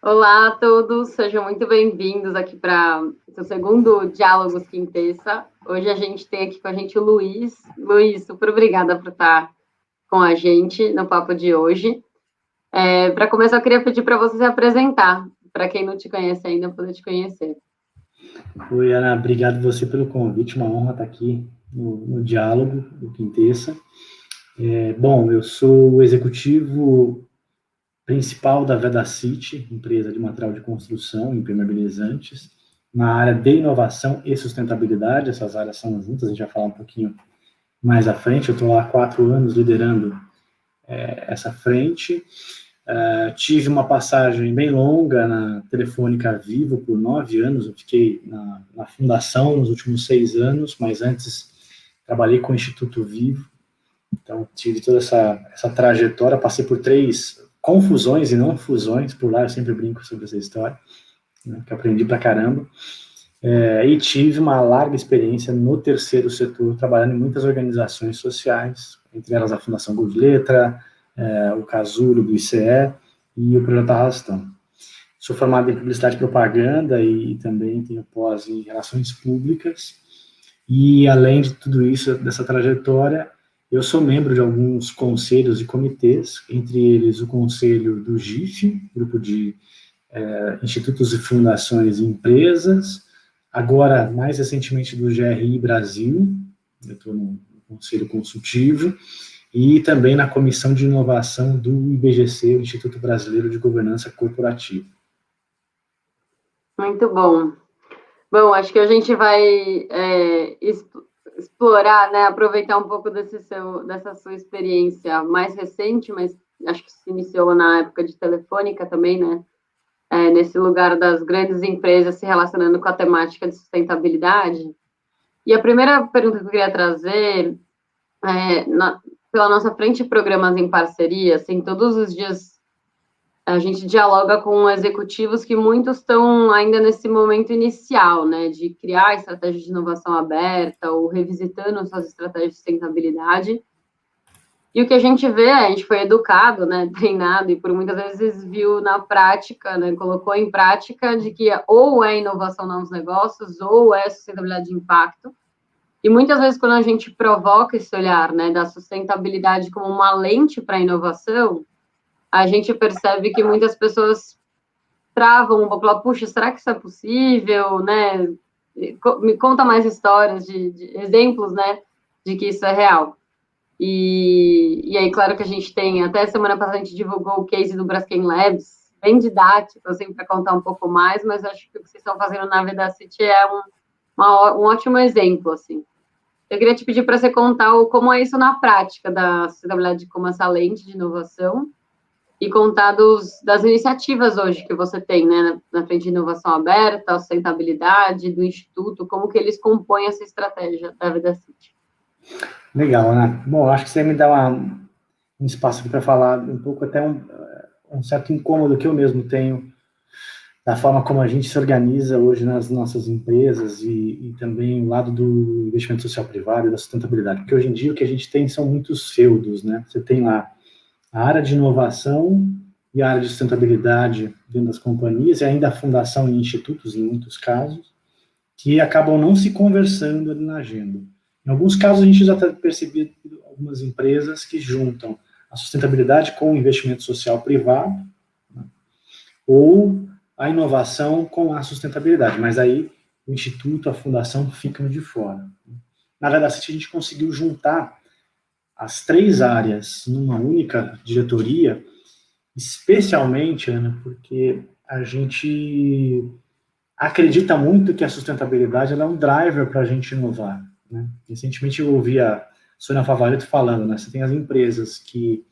Olá a todos, sejam muito bem-vindos aqui para o segundo Diálogos Quintessa. Hoje a gente tem aqui com a gente o Luiz. Luiz, super obrigada por estar com a gente no papo de hoje. Para começar, eu queria pedir para você se apresentar, para quem não te conhece ainda, poder te conhecer. Oi, Ana, obrigado você pelo convite, uma honra estar aqui no Diálogo do Quintessa. Bom, eu sou o executivo principal da Vedacity, empresa de material de construção e impermeabilizantes, na área de inovação e sustentabilidade. Essas áreas são juntas, a gente vai falar um pouquinho mais à frente. Eu estou lá há 4 anos liderando essa frente. Tive uma passagem bem longa na Telefônica Vivo por 9 anos. Eu fiquei na fundação nos últimos 6 anos, mas antes trabalhei com o Instituto Vivo. Então, tive toda essa trajetória, passei por 3 confusões e não fusões por lá, eu sempre brinco sobre essa história, né, que aprendi pra caramba. E tive uma larga experiência no terceiro setor, trabalhando em muitas organizações sociais, entre elas a Fundação Gol de Letra, o Casulo do ICE e o Projeto Arrastão. Sou formado em Publicidade e Propaganda e também tenho pós em Relações Públicas. E, além de tudo isso, dessa trajetória, eu sou membro de alguns conselhos e comitês, entre eles o Conselho do GIF, Grupo de Institutos e Fundações e Empresas, agora, mais recentemente, do GRI Brasil, eu estou no Conselho Consultivo, e também na Comissão de Inovação do IBGC, o Instituto Brasileiro de Governança Corporativa. Muito bom. Bom, acho que a gente vai explorar, né, aproveitar um pouco dessa sua experiência mais recente, mas acho que se iniciou na época de Telefônica também, né? Nesse lugar das grandes empresas se relacionando com a temática de sustentabilidade. E a primeira pergunta que eu queria trazer pela nossa frente de programas em parceria, assim, todos os dias a gente dialoga com executivos que muitos estão ainda nesse momento inicial, né, de criar estratégias de inovação aberta ou revisitando suas estratégias de sustentabilidade. E o que a gente vê, a gente foi educado, né, treinado e por muitas vezes viu na prática, né, colocou em prática de que ou é inovação nos negócios ou é sustentabilidade de impacto. E muitas vezes quando a gente provoca esse olhar, né, da sustentabilidade como uma lente para a inovação, a gente percebe que muitas pessoas travam um pouco, puxa, será que isso é possível, né? Me conta mais histórias de exemplos, né, de que isso é real. E aí, claro que a gente tem, até semana passada a gente divulgou o case do Braskem Labs, bem didático, assim, para contar um pouco mais, mas acho que o que vocês estão fazendo na Vedacity é um ótimo exemplo, assim. Eu queria te pedir para você contar como é isso na prática da sustentabilidade como essa lente de inovação e contar das iniciativas hoje que você tem, né, na frente de inovação aberta, sustentabilidade, do Instituto, como que eles compõem essa estratégia da Vedacity. Legal, Ana. Bom, acho que você me dá um espaço aqui para falar um pouco, até um certo incômodo que eu mesmo tenho da forma como a gente se organiza hoje nas nossas empresas e também o lado do investimento social privado e da sustentabilidade. Porque hoje em dia o que a gente tem são muitos feudos, né? Você tem lá a área de inovação e a área de sustentabilidade dentro das companhias, e ainda a fundação e institutos, em muitos casos, que acabam não se conversando ali na agenda. Em alguns casos, a gente já está percebendo algumas empresas que juntam a sustentabilidade com o investimento social privado, né, ou a inovação com a sustentabilidade, mas aí o instituto, a fundação ficam de fora. Na verdade, a gente conseguiu juntar as 3 áreas numa única diretoria, especialmente, Ana, porque a gente acredita muito que a sustentabilidade ela é um driver para a gente inovar. Né? Recentemente eu ouvi a Sônia Favaretto falando, né? Você tem as empresas que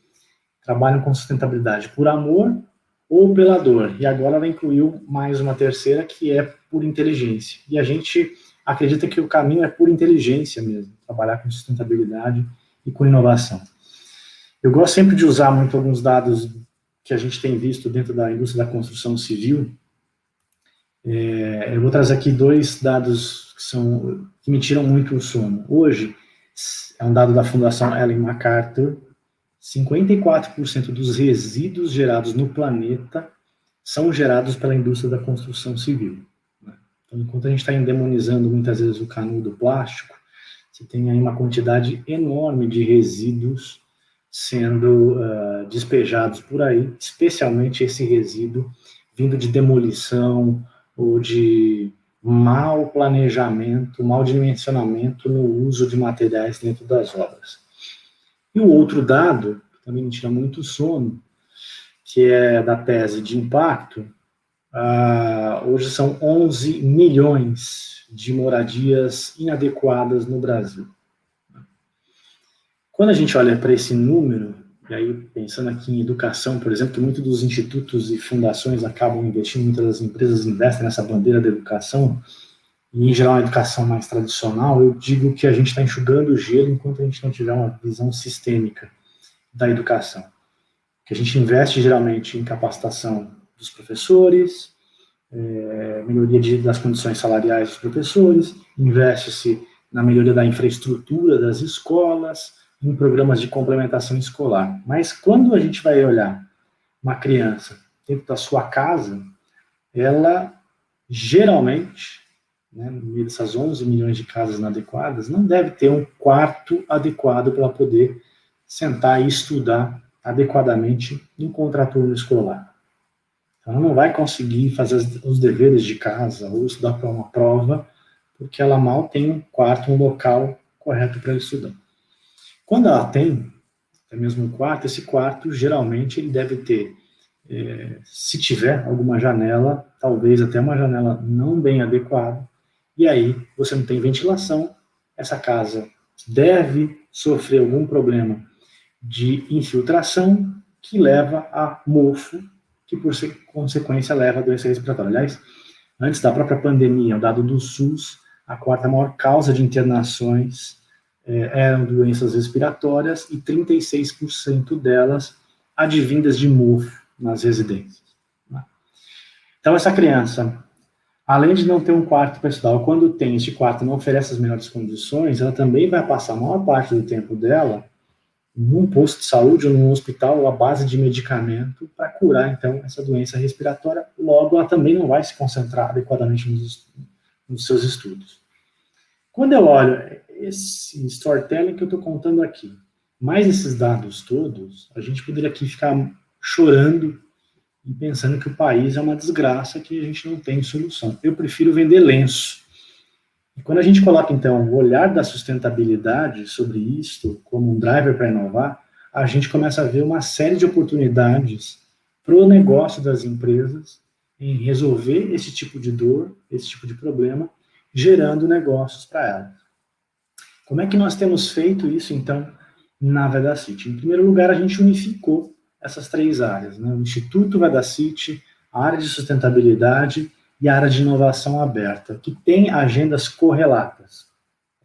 trabalham com sustentabilidade por amor ou pela dor, e agora ela incluiu mais uma terceira que é por inteligência. E a gente acredita que o caminho é por inteligência mesmo, trabalhar com sustentabilidade e com inovação. Eu gosto sempre de usar muito alguns dados que a gente tem visto dentro da indústria da construção civil. Eu vou trazer aqui 2 dados que me tiram muito o sono. Hoje, é um dado da Fundação Ellen MacArthur, 54% dos resíduos gerados no planeta são gerados pela indústria da construção civil. Né? Então, enquanto a gente está endemonizando muitas vezes o canudo plástico, você tem aí uma quantidade enorme de resíduos sendo despejados por aí, especialmente esse resíduo vindo de demolição ou de mau planejamento, mau dimensionamento no uso de materiais dentro das obras. E o outro dado, que também me tira muito sono, que é da tese de impacto, hoje são 11 milhões de moradias inadequadas no Brasil. Quando a gente olha para esse número, e aí pensando aqui em educação, por exemplo, que muitos dos institutos e fundações acabam investindo, muitas das empresas investem nessa bandeira da educação, e em geral a educação mais tradicional, eu digo que a gente está enxugando o gelo enquanto a gente não tiver uma visão sistêmica da educação. Que a gente investe geralmente em capacitação dos professores, melhoria das condições salariais dos professores, investe-se na melhoria da infraestrutura das escolas, em programas de complementação escolar. Mas quando a gente vai olhar uma criança dentro da sua casa, ela geralmente, né, no meio dessas 11 milhões de casas inadequadas, não deve ter um quarto adequado para poder sentar e estudar adequadamente em contraturno escolar. Ela não vai conseguir fazer os deveres de casa ou estudar para uma prova, porque ela mal tem um quarto, um local correto para estudar. Quando ela tem, até mesmo um quarto, esse quarto, geralmente, ele deve ter, se tiver alguma janela, talvez até uma janela não bem adequada, e aí você não tem ventilação, essa casa deve sofrer algum problema de infiltração, que leva a mofo, que por consequência leva a doença respiratória. Aliás, antes da própria pandemia, o dado do SUS, a quarta maior causa de internações eram doenças respiratórias e 36% delas advindas de mofo nas residências. Então, essa criança, além de não ter um quarto para estudar, ou quando tem este quarto não oferece as melhores condições, ela também vai passar a maior parte do tempo dela num posto de saúde ou num hospital à base de medicamento para curar, então, essa doença respiratória. Logo, ela também não vai se concentrar adequadamente nos seus estudos. Quando eu olho esse storytelling que eu estou contando aqui, mais esses dados todos, a gente poderia aqui ficar chorando e pensando que o país é uma desgraça, que a gente não tem solução. Eu prefiro vender lenço. E quando a gente coloca, então, o olhar da sustentabilidade sobre isto como um driver para inovar, a gente começa a ver uma série de oportunidades para o negócio das empresas em resolver esse tipo de dor, esse tipo de problema, gerando negócios para elas. Como é que nós temos feito isso, então, na Vedacity? Em primeiro lugar, a gente unificou essas três áreas, né? O Instituto Vedacity, a área de sustentabilidade e a área de inovação aberta, que tem agendas correlatas.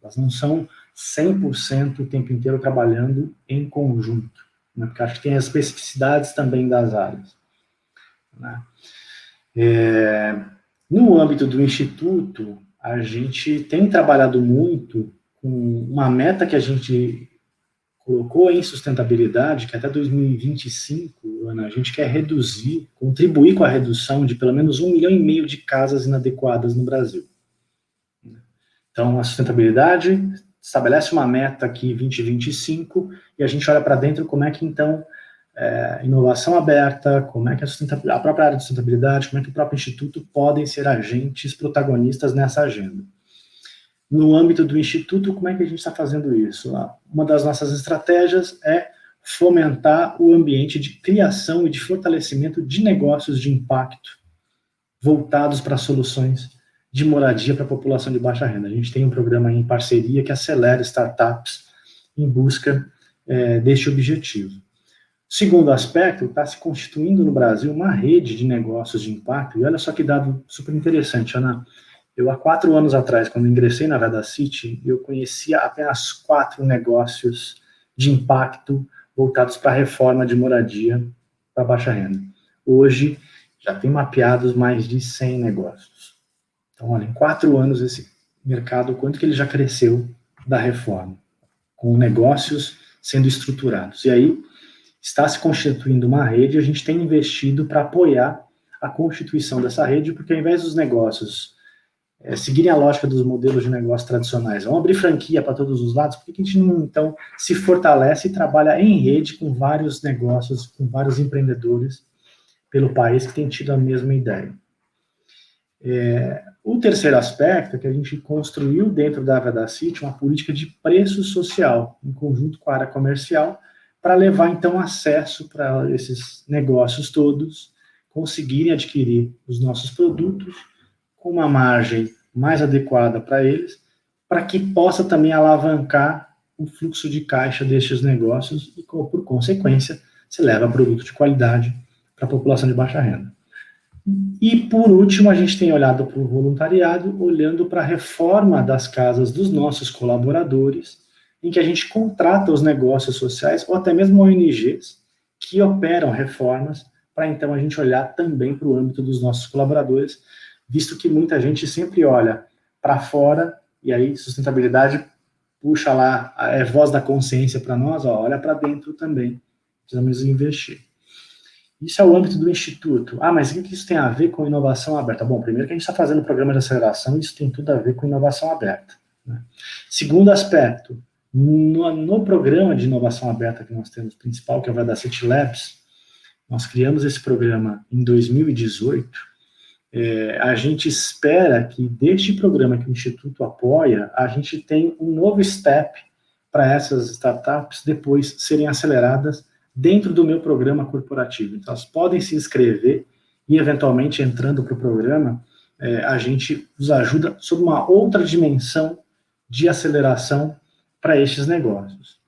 Elas não são 100% o tempo inteiro trabalhando em conjunto, né? Porque acho que tem as especificidades também das áreas. Né? No âmbito do Instituto, a gente tem trabalhado muito com uma meta que a gente colocou em sustentabilidade, que até 2025, Ana, a gente quer contribuir com a redução de pelo menos 1,5 milhão de casas inadequadas no Brasil. Então, a sustentabilidade estabelece uma meta aqui 2025 e a gente olha para dentro como é que, então, inovação aberta, como é que a própria área de sustentabilidade, como é que o próprio Instituto podem ser agentes protagonistas nessa agenda. No âmbito do Instituto, como é que a gente está fazendo isso? Uma das nossas estratégias é fomentar o ambiente de criação e de fortalecimento de negócios de impacto voltados para soluções de moradia para a população de baixa renda. A gente tem um programa em parceria que acelera startups em busca deste objetivo. Segundo aspecto, está se constituindo no Brasil uma rede de negócios de impacto, e olha só que dado super interessante, Ana. Eu, há 4 anos atrás, quando ingressei na Vedacity, eu conhecia apenas 4 negócios de impacto voltados para a reforma de moradia para baixa renda. Hoje, já tem mapeados mais de 100 negócios. Então, olha, em 4 anos, esse mercado, quanto que ele já cresceu da reforma, com negócios sendo estruturados. E aí, está se constituindo uma rede, a gente tem investido para apoiar a constituição dessa rede, porque ao invés dos negócios seguirem a lógica dos modelos de negócio tradicionais, vamos abrir franquia para todos os lados, por que a gente não, então, se fortalece e trabalha em rede com vários negócios, com vários empreendedores pelo país que têm tido a mesma ideia? O terceiro aspecto é que a gente construiu dentro da Vedacity uma política de preço social, em conjunto com a área comercial, para levar, então, acesso para esses negócios todos conseguirem adquirir os nossos produtos com uma margem mais adequada para eles, para que possa também alavancar o fluxo de caixa destes negócios e, por consequência, se leva produto de qualidade para a população de baixa renda. E, por último, a gente tem olhado para o voluntariado, olhando para a reforma das casas dos nossos colaboradores, em que a gente contrata os negócios sociais, ou até mesmo ONGs, que operam reformas, para então a gente olhar também para o âmbito dos nossos colaboradores, visto que muita gente sempre olha para fora, e aí sustentabilidade puxa lá, é voz da consciência para nós, olha para dentro também, precisamos investir. Isso é o âmbito do Instituto. Mas o que isso tem a ver com inovação aberta? Bom, primeiro que a gente está fazendo um programa de aceleração, isso tem tudo a ver com inovação aberta. Né? Segundo aspecto, no programa de inovação aberta que nós temos principal, que é o Vedacity Labs, nós criamos esse programa em 2018, a gente espera que deste programa que o Instituto apoia, a gente tem um novo step para essas startups depois serem aceleradas dentro do meu programa corporativo. Então, elas podem se inscrever e, eventualmente, entrando para o programa, a gente os ajuda sob uma outra dimensão de aceleração para estes negócios.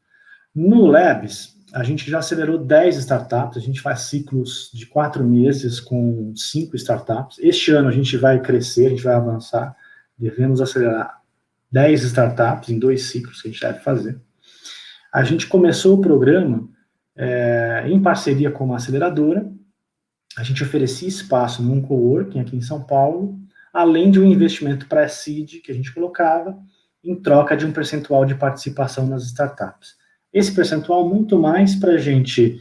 No Labs, a gente já acelerou 10 startups, a gente faz ciclos de 4 meses com 5 startups. Este ano a gente vai crescer, a gente vai avançar, devemos acelerar 10 startups em 2 ciclos que a gente deve fazer. A gente começou o programa em parceria com uma aceleradora, a gente oferecia espaço num coworking aqui em São Paulo, além de um investimento pré-seed que a gente colocava em troca de um percentual de participação nas startups. Esse percentual muito mais para a gente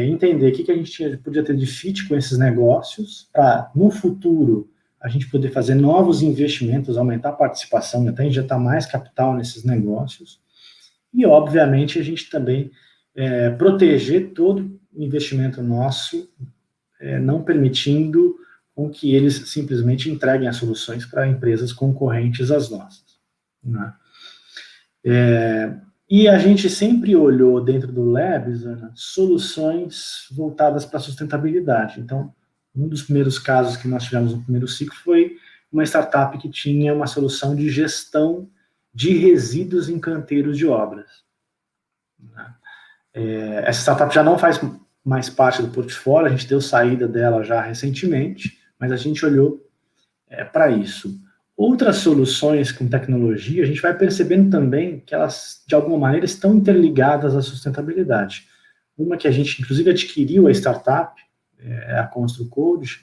entender o que a gente podia ter de fit com esses negócios, para, no futuro, a gente poder fazer novos investimentos, aumentar a participação e até injetar mais capital nesses negócios. E, obviamente, a gente também proteger todo o investimento nosso, não permitindo com que eles simplesmente entreguem as soluções para empresas concorrentes às nossas. Né? E a gente sempre olhou dentro do Labs, Ana, soluções voltadas para a sustentabilidade. Então, um dos primeiros casos que nós tivemos no primeiro ciclo foi uma startup que tinha uma solução de gestão de resíduos em canteiros de obras. Essa startup já não faz mais parte do portfólio, a gente deu saída dela já recentemente, mas a gente olhou para isso. Outras soluções com tecnologia, a gente vai percebendo também que elas, de alguma maneira, estão interligadas à sustentabilidade. Uma que a gente, inclusive, adquiriu a startup, a ConstruCode,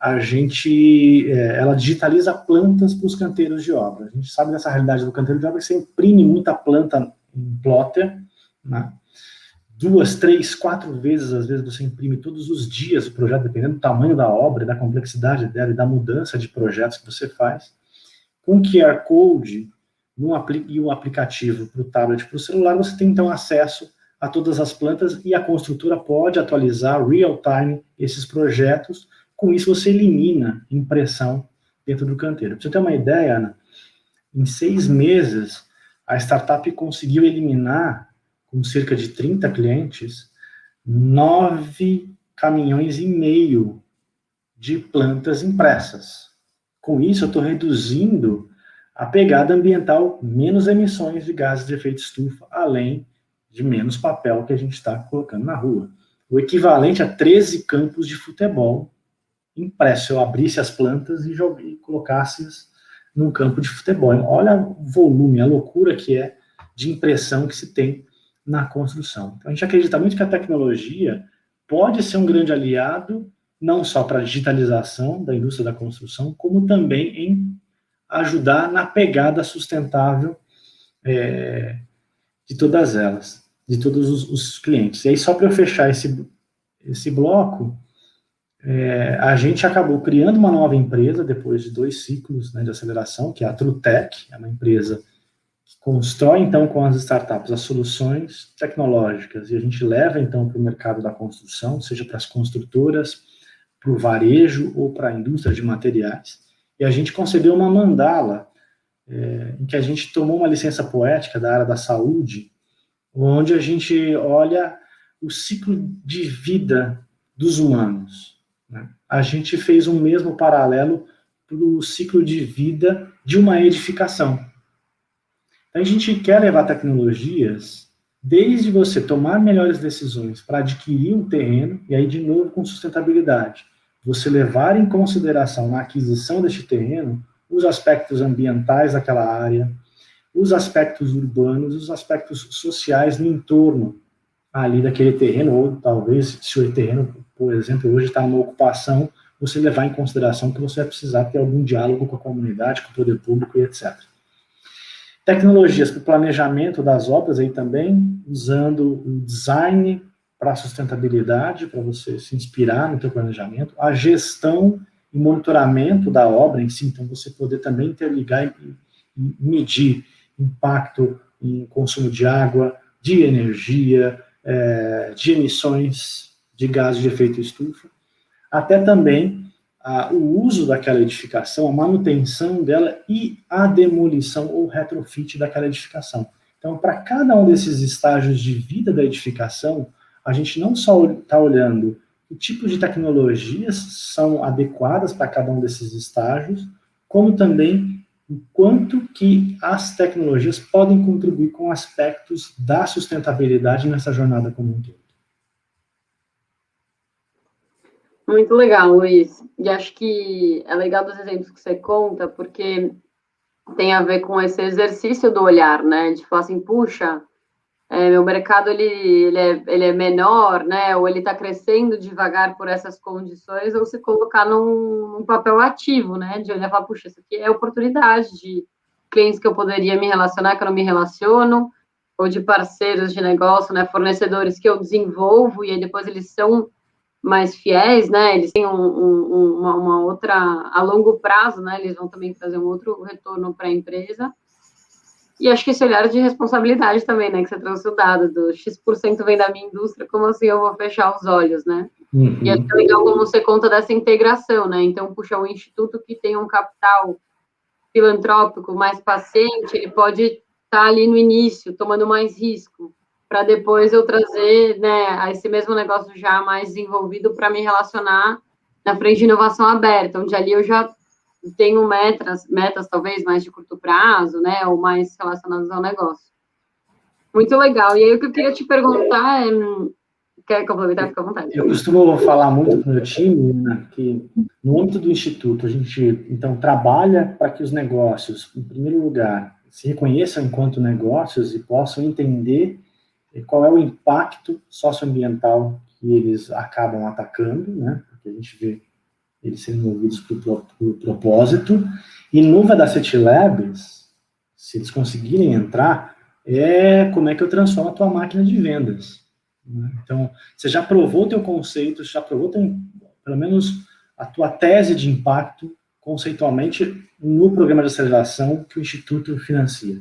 ela digitaliza plantas para os canteiros de obra. A gente sabe dessa realidade do canteiro de obra que você imprime muita planta em plotter, né? 2, 3, 4 vezes, às vezes, você imprime todos os dias o projeto, dependendo do tamanho da obra, da complexidade dela e da mudança de projetos que você faz. Com QR Code e um aplicativo para o tablet, para o celular, você tem, então, acesso a todas as plantas e a construtora pode atualizar real-time esses projetos. Com isso, você elimina impressão dentro do canteiro. Para você ter uma ideia, Ana, em 6 meses, a startup conseguiu eliminar, com cerca de 30 clientes, 9,5 caminhões de plantas impressas. Com isso, eu estou reduzindo a pegada ambiental, menos emissões de gases de efeito estufa, além de menos papel que a gente está colocando na rua. O equivalente a 13 campos de futebol impresso. Eu abrisse as plantas e colocasse-as num campo de futebol. Olha o volume, a loucura que é de impressão que se tem na construção. Então, a gente acredita muito que a tecnologia pode ser um grande aliado, não só para a digitalização da indústria da construção, como também em ajudar na pegada sustentável de todas elas, de todos os clientes. E aí, só para eu fechar esse bloco, A gente acabou criando uma nova empresa depois de 2 ciclos, né, de aceleração, que é a Trutech, é uma empresa que constrói, então, com as startups, as soluções tecnológicas, e a gente leva, então, para o mercado da construção, seja para as construtoras, para o varejo ou para a indústria de materiais. E a gente concebeu uma mandala, em que a gente tomou uma licença poética da área da saúde, onde a gente olha o ciclo de vida dos humanos, né? A gente fez um mesmo paralelo para o ciclo de vida de uma edificação. Então, a gente quer levar tecnologias desde você tomar melhores decisões para adquirir um terreno, e aí, de novo, com sustentabilidade. Você levar em consideração na aquisição deste terreno os aspectos ambientais daquela área, os aspectos urbanos, os aspectos sociais no entorno ali daquele terreno, ou talvez, se o terreno, por exemplo, hoje está numa ocupação, você levar em consideração que você vai precisar ter algum diálogo com a comunidade, com o poder público e etc. Tecnologias para o planejamento das obras aí também, usando o design para a sustentabilidade, para você se inspirar no teu planejamento, a gestão e monitoramento da obra em si, então você poder também interligar e medir impacto em consumo de água, de energia, de emissões de gases de efeito estufa, até também o uso daquela edificação, a manutenção dela e a demolição ou retrofit daquela edificação. Então, para cada um desses estágios de vida da edificação, a gente não só está olhando que tipo de tecnologias são adequadas para cada um desses estágios, como também o quanto que as tecnologias podem contribuir com aspectos da sustentabilidade nessa jornada como um todo. Muito legal, Luiz. E acho que é legal dos exemplos que você conta, porque tem a ver com esse exercício do olhar, né? De falar assim, puxa, meu mercado ele é menor, né? Ou ele está crescendo devagar por essas condições, ou se colocar num papel ativo, né? De olhar e falar, puxa, isso aqui é oportunidade de clientes que eu poderia me relacionar, que eu não me relaciono, ou de parceiros de negócio, né? Fornecedores que eu desenvolvo e aí depois eles são mais fiéis, né? Eles têm uma outra, a longo prazo, né? Eles vão também trazer um outro retorno para a empresa. E acho que esse olhar de responsabilidade também, né? Que você trouxe o dado do X% vem da minha indústria, como assim eu vou fechar os olhos, né? Uhum. E acho que é legal como você conta dessa integração, né? Então, puxa, um instituto que tem um capital filantrópico mais paciente, ele pode estar ali no início, tomando mais risco, para depois eu trazer, né, esse mesmo negócio já mais desenvolvido para me relacionar na frente de inovação aberta, onde ali eu já tenho metas talvez mais de curto prazo, né, ou mais relacionadas ao negócio. Muito legal. E aí o que eu queria te perguntar é, quer complementar? Fica à vontade. Eu costumo falar muito para o meu time, né, que no âmbito do Instituto a gente, então, trabalha para que os negócios, em primeiro lugar, se reconheçam enquanto negócios e possam entender qual é o impacto socioambiental que eles acabam atacando, né? Porque a gente vê eles sendo movidos por propósito. E no Vedacity Labs, se eles conseguirem entrar, como é que eu transformo a tua máquina de vendas. Né? Então, você já provou o teu conceito, já provou pelo menos a tua tese de impacto conceitualmente no programa de aceleração que o Instituto financia.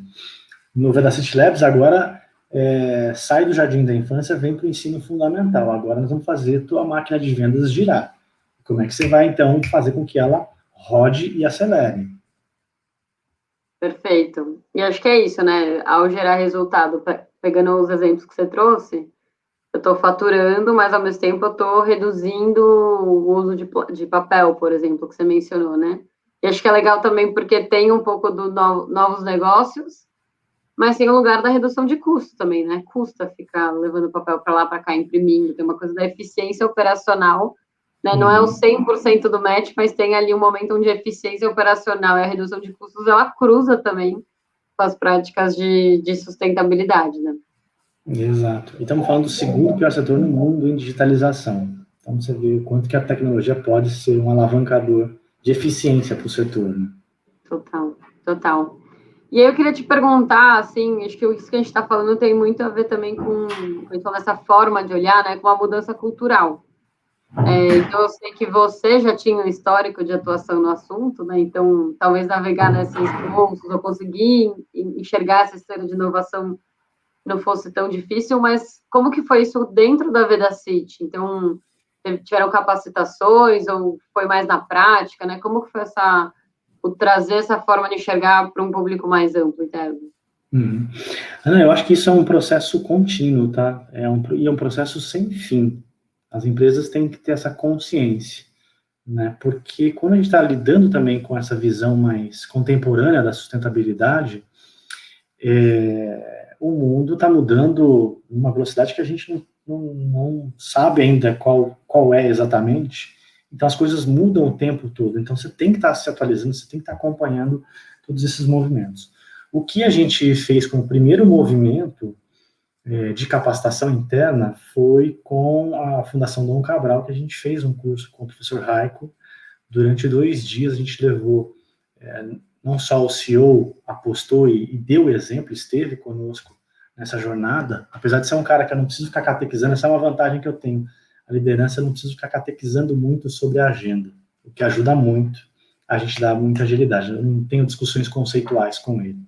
No Vedacity Labs, agora, sai do jardim da infância, vem para o ensino fundamental. Agora nós vamos fazer a tua máquina de vendas girar. Como é que você vai, então, fazer com que ela rode e acelere? Perfeito. E acho que é isso, né? Ao gerar resultado, pegando os exemplos que você trouxe, eu estou faturando, mas ao mesmo tempo eu estou reduzindo o uso de papel, por exemplo, que você mencionou, né? E acho que é legal também porque tem um pouco do novos negócios, mas tem o lugar da redução de custo também, né? Custa ficar levando papel para lá, para cá, imprimindo. Tem uma coisa da eficiência operacional, né? Não é o 100% do match, mas tem ali um momento onde a eficiência operacional e a redução de custos, ela cruza também com as práticas de sustentabilidade, né? Exato. E estamos falando do segundo pior setor no mundo em digitalização. Então, você vê o quanto que a tecnologia pode ser um alavancador de eficiência para o setor. Né? Total, total. E aí eu queria te perguntar, assim, acho que isso que a gente está falando tem muito a ver também com essa forma de olhar, né, com a mudança cultural. Então, eu sei que você já tinha um histórico de atuação no assunto, né? Então, talvez navegar nesses bolsos ou conseguir enxergar essa esteira de inovação não fosse tão difícil, mas como que foi isso dentro da Vedacity? Então, tiveram capacitações ou foi mais na prática, né? Como que foi o trazer essa forma de enxergar para um público mais amplo, interno? Uhum. Ana, eu acho que isso é um processo contínuo, tá? E é um processo sem fim. As empresas têm que ter essa consciência, né? Porque quando a gente está lidando também com essa visão mais contemporânea da sustentabilidade, o mundo está mudando numa velocidade que a gente não sabe ainda qual é exatamente. Então as coisas mudam o tempo todo. Então você tem que estar se atualizando, você tem que estar acompanhando todos esses movimentos. O que a gente fez como primeiro movimento de capacitação interna foi com a Fundação Dom Cabral, que a gente fez um curso com o professor Raico. Durante 2 dias a gente levou, não só o CEO apostou e deu o exemplo, esteve conosco nessa jornada, apesar de ser um cara que eu não preciso ficar catequizando, essa é uma vantagem que eu tenho. A liderança, eu não preciso ficar catequizando muito sobre a agenda, o que ajuda muito, a gente dá muita agilidade. Eu não tenho discussões conceituais com ele.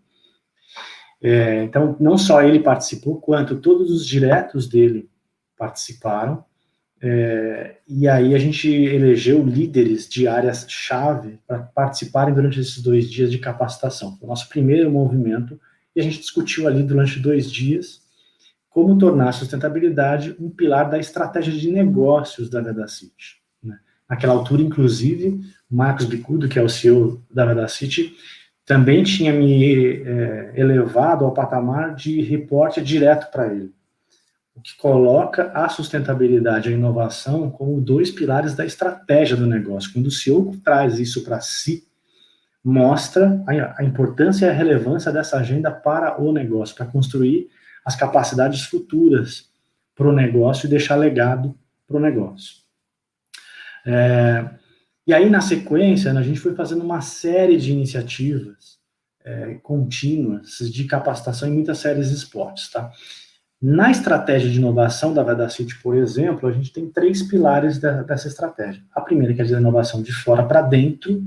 Então, não só ele participou, quanto todos os diretos dele participaram, e aí a gente elegeu líderes de áreas-chave para participarem durante esses 2 dias de capacitação. Foi o nosso primeiro movimento, e a gente discutiu ali durante 2 dias como tornar a sustentabilidade um pilar da estratégia de negócios da Vedacity. Né? Naquela altura, inclusive, o Marcos Bicudo, que é o CEO da Vedacity, também tinha me elevado ao patamar de reporte direto para ele, o que coloca a sustentabilidade e a inovação como 2 pilares da estratégia do negócio. Quando o CEO traz isso para si, mostra a importância e a relevância dessa agenda para o negócio, para construir as capacidades futuras para o negócio e deixar legado para o negócio. E aí, na sequência, a gente foi fazendo uma série de iniciativas contínuas de capacitação em muitas séries de esportes, tá? Na estratégia de inovação da Vedacity, por exemplo, a gente tem 3 pilares dessa estratégia. A primeira, que é a inovação de fora para dentro,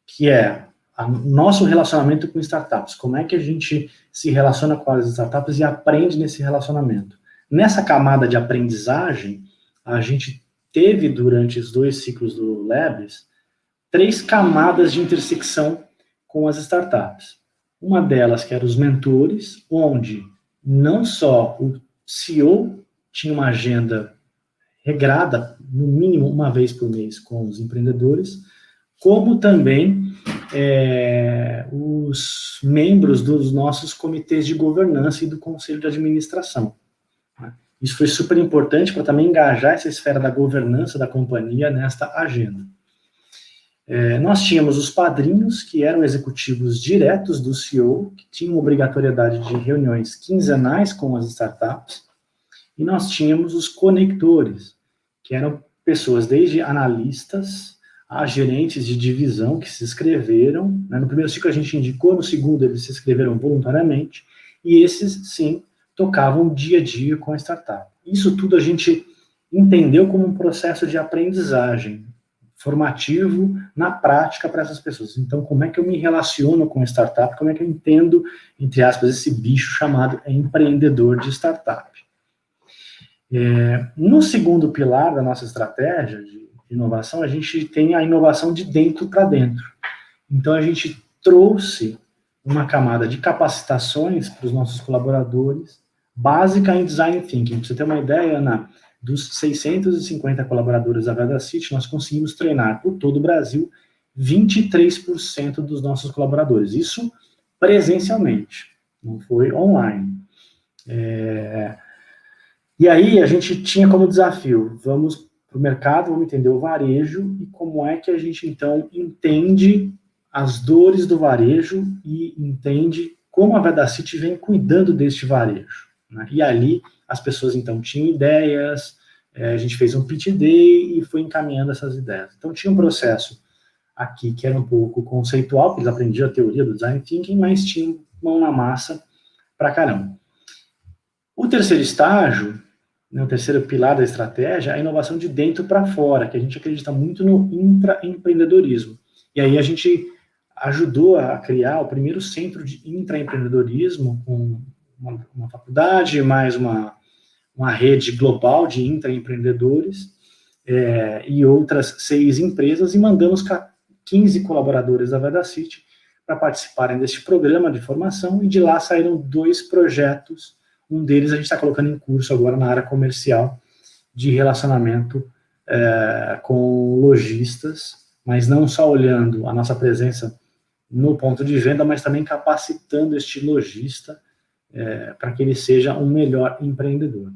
que é o nosso relacionamento com startups. Como é que a gente se relaciona com as startups e aprende nesse relacionamento? Nessa camada de aprendizagem, a gente teve, durante os 2 ciclos do Labs, 3 camadas de intersecção com as startups. Uma delas, que era os mentores, onde não só o CEO tinha uma agenda regrada, no mínimo uma vez por mês, com os empreendedores, como também os membros dos nossos comitês de governança e do conselho de administração. Isso foi super importante para também engajar essa esfera da governança da companhia nesta agenda. Nós tínhamos os padrinhos, que eram executivos diretos do CEO, que tinham obrigatoriedade de reuniões quinzenais com as startups, e nós tínhamos os conectores, que eram pessoas desde analistas a gerentes de divisão que se inscreveram. No primeiro ciclo a gente indicou, no segundo eles se inscreveram voluntariamente, e esses, sim, tocavam dia a dia com a startup. Isso tudo a gente entendeu como um processo de aprendizagem formativo na prática para essas pessoas. Então, como é que eu me relaciono com a startup? Como é que eu entendo, entre aspas, esse bicho chamado empreendedor de startup? No segundo pilar da nossa estratégia de inovação, a gente tem a inovação de dentro para dentro. Então, a gente trouxe uma camada de capacitações para os nossos colaboradores, básica em Design Thinking. Para você ter uma ideia, Ana, dos 650 colaboradores da Vedacity, nós conseguimos treinar por todo o Brasil 23% dos nossos colaboradores. Isso presencialmente, não foi online. E aí a gente tinha como desafio, vamos para o mercado, vamos entender o varejo e como é que a gente, então, entende as dores do varejo e entende como a Vedacity vem cuidando deste varejo. Né? E ali as pessoas, então, tinham ideias, a gente fez um pitch day e foi encaminhando essas ideias. Então, tinha um processo aqui que era um pouco conceitual, porque eles aprendiam a teoria do Design Thinking, mas tinha mão na massa pra caramba. O terceiro estágio, né, o terceiro pilar da estratégia, a inovação de dentro para fora, que a gente acredita muito no intraempreendedorismo. E aí a gente ajudou a criar o primeiro centro de intraempreendedorismo com uma faculdade, mais uma rede global de intraempreendedores e outras 6 empresas, e mandamos 15 colaboradores da Vedacity para participarem deste programa de formação, e de lá saíram 2 projetos. Um deles a gente está colocando em curso agora na área comercial, de relacionamento com lojistas, mas não só olhando a nossa presença no ponto de venda, mas também capacitando este lojista para que ele seja um melhor empreendedor.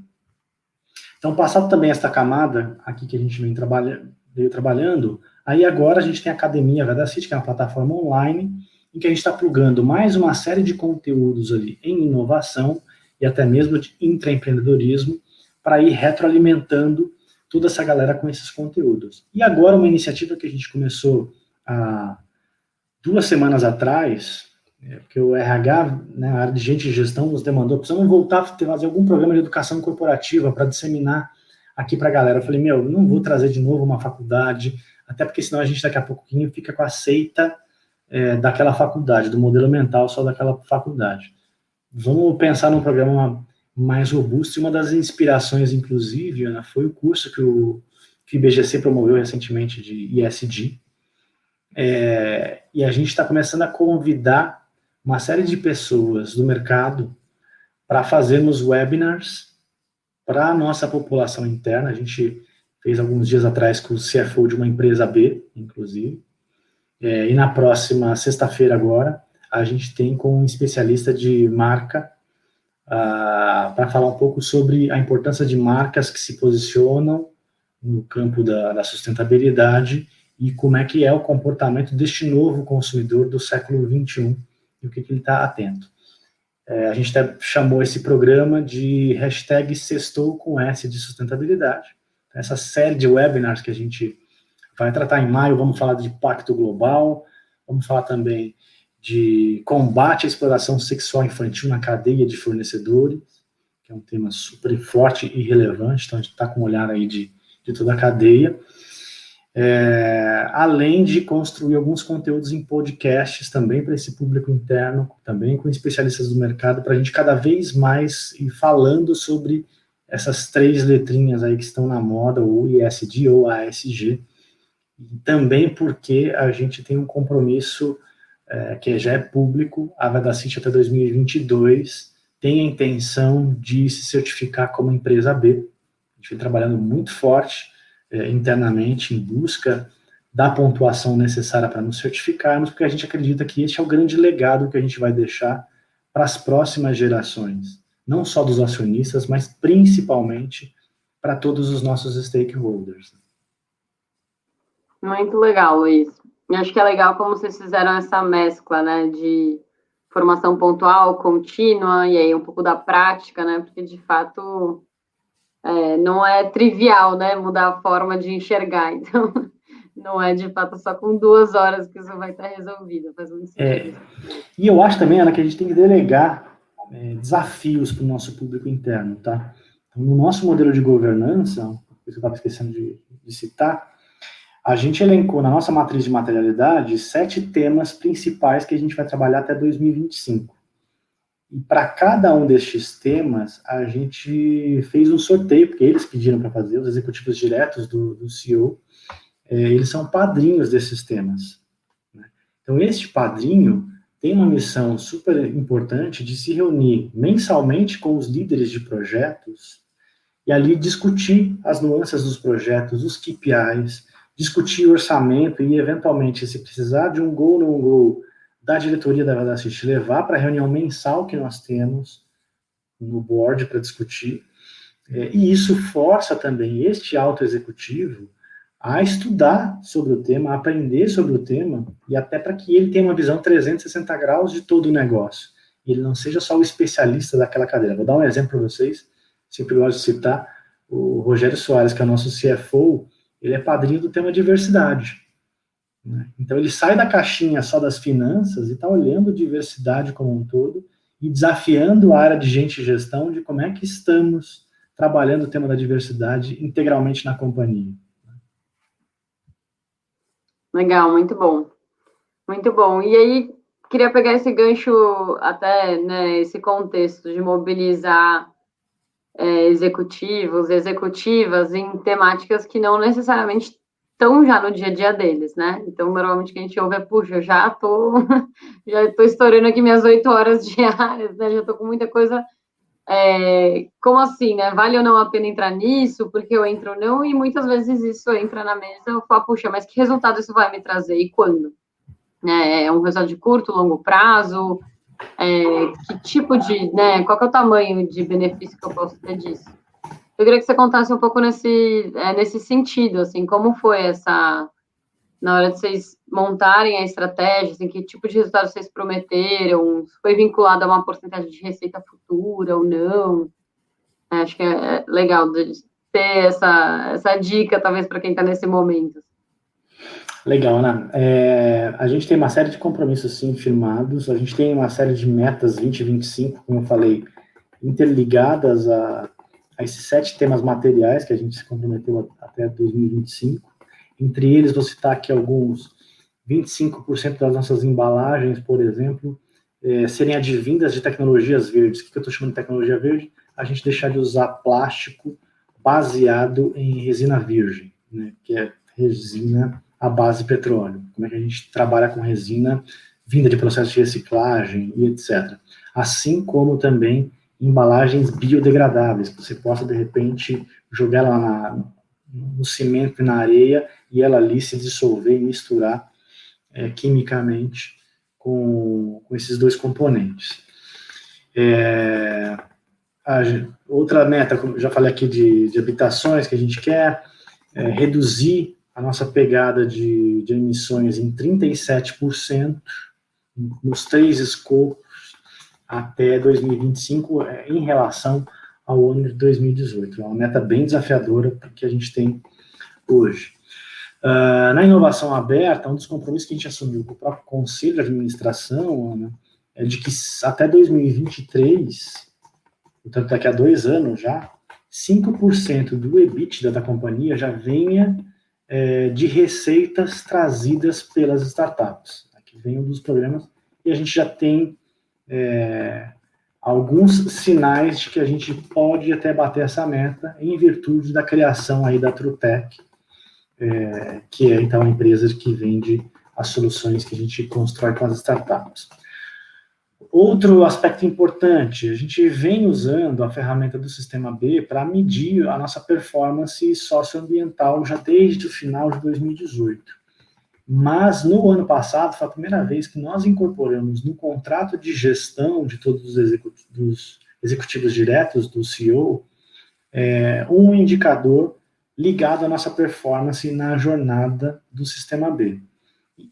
Então, passado também esta camada aqui que a gente veio trabalhando, aí agora a gente tem a Academia Vedacity, que é uma plataforma online, em que a gente está plugando mais uma série de conteúdos ali em inovação e até mesmo de intraempreendedorismo, para ir retroalimentando toda essa galera com esses conteúdos. E agora uma iniciativa que a gente começou há 2 semanas atrás, porque o RH, né, a área de gente de gestão, nos demandou, precisamos voltar a fazer algum programa de educação corporativa para disseminar aqui para a galera. Eu falei, não vou trazer de novo uma faculdade, até porque senão a gente daqui a pouquinho fica com a seita daquela faculdade, do modelo mental só daquela faculdade. Vamos pensar num programa mais robusto, e uma das inspirações, inclusive, Ana, foi o curso que o IBGC promoveu recentemente de ESG, e a gente está começando a convidar uma série de pessoas do mercado para fazermos webinars para a nossa população interna. A gente fez alguns dias atrás com o CFO de uma empresa B, inclusive, e na próxima sexta-feira agora, a gente tem com um especialista de marca para falar um pouco sobre a importância de marcas que se posicionam no campo da sustentabilidade e como é que é o comportamento deste novo consumidor do século XXI e o que ele está atento. A gente até chamou esse programa de #Sextou com S de sustentabilidade. Essa série de webinars que a gente vai tratar em maio, vamos falar de pacto global, vamos falar também de combate à exploração sexual infantil na cadeia de fornecedores, que é um tema super forte e relevante, então a gente está com um olhar aí de toda a cadeia, além de construir alguns conteúdos em podcasts também para esse público interno, também com especialistas do mercado, para a gente cada vez mais ir falando sobre essas 3 letrinhas aí que estão na moda, o ESG ou ASG, e também porque a gente tem um compromisso que já é público. A Vedacity até 2022 tem a intenção de se certificar como empresa B. A gente vem trabalhando muito forte internamente em busca da pontuação necessária para nos certificarmos, porque a gente acredita que esse é o grande legado que a gente vai deixar para as próximas gerações, não só dos acionistas, mas principalmente para todos os nossos stakeholders. Muito legal, Luiz. Eu acho que é legal como vocês fizeram essa mescla, né, de formação pontual, contínua, e aí um pouco da prática, né, porque de fato não é trivial, né, mudar a forma de enxergar, então não é de fato só com 2 horas que isso vai estar resolvido, faz muito sentido. E eu acho também, Ana, que a gente tem que delegar desafios para o nosso público interno, tá? Então, no nosso modelo de governança, coisa que eu estava esquecendo de citar, a gente elencou na nossa matriz de materialidade 7 temas principais que a gente vai trabalhar até 2025. E para cada um destes temas, a gente fez um sorteio, porque eles pediram para fazer, os executivos diretos do CEO, eles são padrinhos desses temas, né? Então, este padrinho tem uma missão super importante de se reunir mensalmente com os líderes de projetos e ali discutir as nuances dos projetos, os KPIs, discutir o orçamento e, eventualmente, se precisar de um go ou não go da diretoria da Vedacity, levar para a reunião mensal que nós temos no board para discutir. E isso força também este alto executivo a estudar sobre o tema, a aprender sobre o tema, e até para que ele tenha uma visão 360 graus de todo o negócio. E ele não seja só o especialista daquela cadeira. Vou dar um exemplo para vocês, sempre gosto de citar, o Rogério Soares, que é o nosso CFO, ele é padrinho do tema diversidade, né? Então ele sai da caixinha só das finanças e está olhando diversidade como um todo e desafiando a área de gente e gestão de como é que estamos trabalhando o tema da diversidade integralmente na companhia. Legal, muito bom. Muito bom. E aí, queria pegar esse gancho até, né, esse contexto de mobilizar executivos, executivas em temáticas que não necessariamente estão já no dia a dia deles, né? Então, normalmente o que a gente ouve é, puxa, eu já tô estourando aqui minhas 8 horas diárias, né? Já tô com muita coisa. Como assim, né? Vale ou não a pena entrar nisso? Porque eu entro ou não? E muitas vezes isso entra na mesa, eu falo, puxa, mas que resultado isso vai me trazer e quando? É um resultado de curto, longo prazo? Que tipo de, né? Qual que é o tamanho de benefício que eu posso ter disso? Eu queria que você contasse um pouco nesse sentido, assim, como foi na hora de vocês montarem a estratégia, assim, que tipo de resultado vocês prometeram, se foi vinculado a uma porcentagem de receita futura ou não. Acho que é legal de ter essa dica, talvez, para quem está nesse momento. Legal, Ana. A gente tem uma série de compromissos, sim, firmados, a gente tem uma série de metas 2025, como eu falei, interligadas a esses 7 temas materiais que a gente se comprometeu até 2025. Entre eles, vou citar aqui alguns: 25% das nossas embalagens, por exemplo, serem advindas de tecnologias verdes. O que eu estou chamando de tecnologia verde? A gente deixar de usar plástico baseado em resina virgem, né, que é resina à base de petróleo. Como é que a gente trabalha com resina vinda de processos de reciclagem e etc. Assim como também embalagens biodegradáveis, que você possa, de repente, jogar ela no cimento e na areia e ela ali se dissolver e misturar quimicamente com esses 2 componentes. Outra meta, como já falei aqui, de habitações que a gente quer, reduzir a nossa pegada de emissões em 37% nos 3 escopos até 2025 em relação ao ano de 2018. É uma meta bem desafiadora que a gente tem hoje. Na inovação aberta, um dos compromissos que a gente assumiu com o próprio Conselho de Administração, Ana, é de que até 2023, portanto daqui a 2 anos já, 5% do EBITDA da companhia já venha de receitas trazidas pelas startups. Aqui vem um dos programas, e a gente já tem alguns sinais de que a gente pode até bater essa meta em virtude da criação aí da Trutech, que é então a empresa que vende as soluções que a gente constrói com as startups. Outro aspecto importante, a gente vem usando a ferramenta do Sistema B para medir a nossa performance socioambiental já desde o final de 2018. Mas no ano passado foi a primeira vez que nós incorporamos no contrato de gestão de todos os executivos diretos do CEO um indicador ligado à nossa performance na jornada do Sistema B.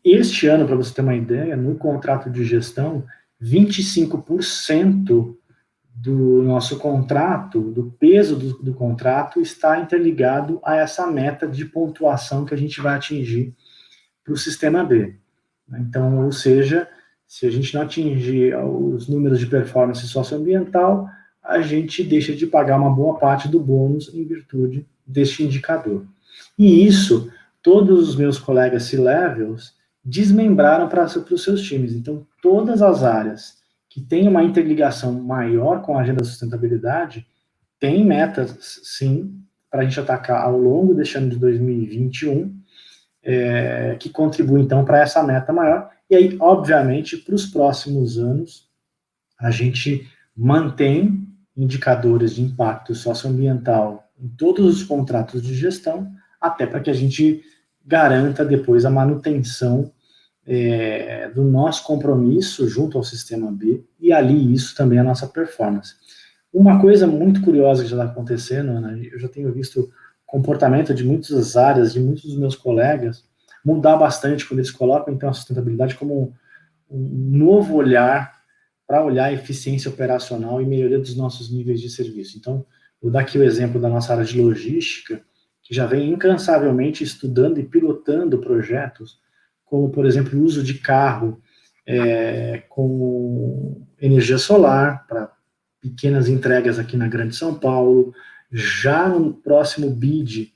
Este ano, para você ter uma ideia, no contrato de gestão, 25% do nosso contrato, do peso do contrato, está interligado a essa meta de pontuação que a gente vai atingir para o Sistema B. Então, ou seja, se a gente não atingir os números de performance socioambiental, a gente deixa de pagar uma boa parte do bônus em virtude deste indicador. E isso, todos os meus colegas C-Levels desmembraram para os seus times. Então, todas as áreas que têm uma interligação maior com a agenda da sustentabilidade têm metas, sim, para a gente atacar ao longo deste ano de 2021, que contribuem, então, para essa meta maior. E aí, obviamente, para os próximos anos, a gente mantém indicadores de impacto socioambiental em todos os contratos de gestão, até para que a gente garanta depois a manutenção do nosso compromisso junto ao Sistema B, e ali isso também é a nossa performance. Uma coisa muito curiosa que já está acontecendo, Ana, eu já tenho visto o comportamento de muitas áreas, de muitos dos meus colegas, mudar bastante quando eles colocam, então, a sustentabilidade como um novo olhar para olhar a eficiência operacional e melhoria dos nossos níveis de serviço. Então, vou dar aqui o exemplo da nossa área de logística, que já vem incansavelmente estudando e pilotando projetos, como, por exemplo, o uso de carro com energia solar para pequenas entregas aqui na Grande São Paulo, já no próximo BID,